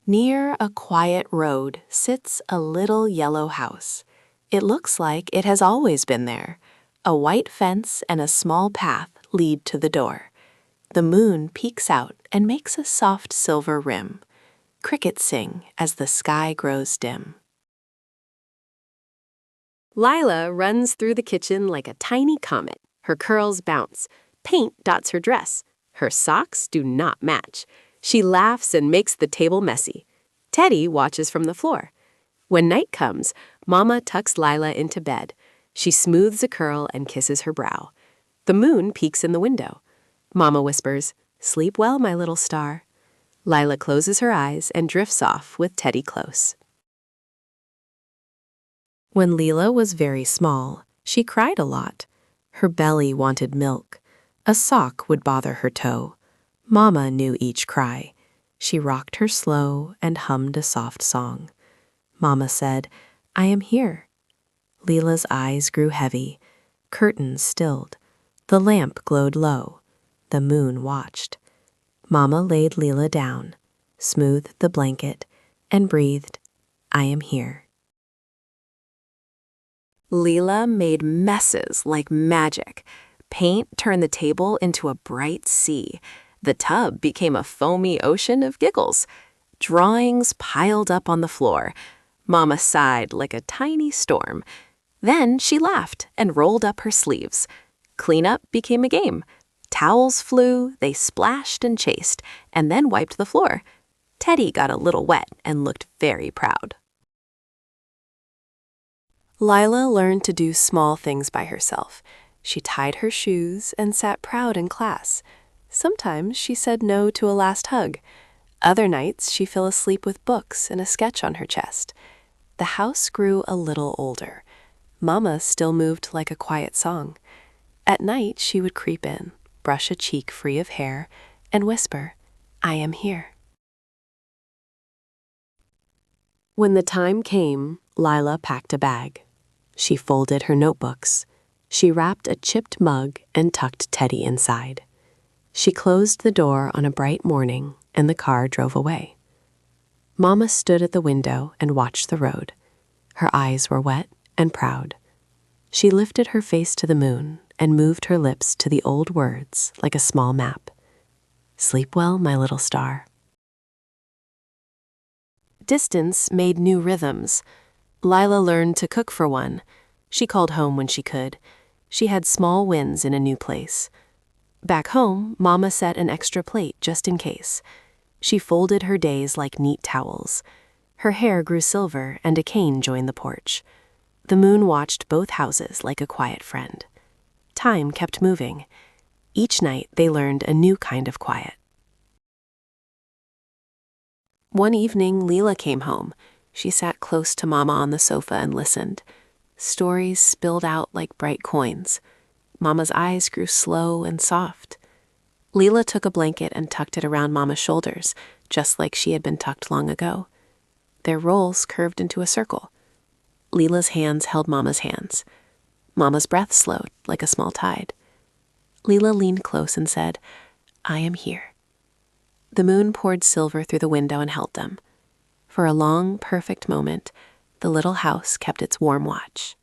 Near a quiet road sits a little yellow house. It looks like it has always been there. A white fence and a small path lead to the door. The moon peeks out and makes a soft silver rim. Crickets sing as the sky grows dim. Lila runs through the kitchen like a tiny comet. Her curls bounce. Paint dots her dress. Her socks do not match. She laughs and makes the table messy. Teddy watches from the floor. When night comes, Mama tucks Lila into bed. She smooths a curl and kisses her brow. The moon peeks in the window. Mama whispers, "Sleep well, my little star." Lila closes her eyes and drifts off with Teddy close. When Lila was very small, she cried a lot. Her belly wanted milk. A sock would bother her toe. Mama knew each cry. She rocked her slow and hummed a soft song. Mama said, "I am here." Lila's eyes grew heavy. Curtains stilled. The lamp glowed low. The moon watched. Mama laid Lila down, smoothed the blanket, and breathed, "I am here." Lila made messes like magic. Paint turned the table into a bright sea. The tub became a foamy ocean of giggles. Drawings piled up on the floor. Mama sighed like a tiny storm. Then she laughed and rolled up her sleeves. Cleanup became a game. Towels flew, they splashed and chased, and then wiped the floor. Teddy got a little wet and looked very proud. Lila learned to do small things by herself. She tied her shoes and sat proud in class. Sometimes she said no to a last hug. Other nights she fell asleep with books and a sketch on her chest. The house grew a little older. Mama still moved like a quiet song. At night she would creep in, brush a cheek free of hair, and whisper, "I am here." When the time came, Lila packed a bag. She folded her notebooks. She wrapped a chipped mug and tucked Teddy inside. She closed the door on a bright morning, and the car drove away. Mama stood at the window and watched the road. Her eyes were wet and proud. She lifted her face to the moon and moved her lips to the old words like a small map. "Sleep well, my little star." Distance made new rhythms. Lila learned to cook for one. She called home when she could. She had small wins in a new place. Back home, Mama set an extra plate just in case. She folded her days like neat towels. Her hair grew silver and a cane joined the porch. The moon watched both houses like a quiet friend. Time kept moving. Each night they learned a new kind of quiet. One evening, Lila came home. She sat close to Mama on the sofa and listened. Stories spilled out like bright coins. Mama's eyes grew slow and soft. Lila took a blanket and tucked it around Mama's shoulders, just like she had been tucked long ago. Their rolls curved into a circle. Lila's hands held Mama's hands. Mama's breath slowed like a small tide. Lila leaned close and said, "I am here." The moon poured silver through the window and held them. For a long, perfect moment, the little house kept its warm watch.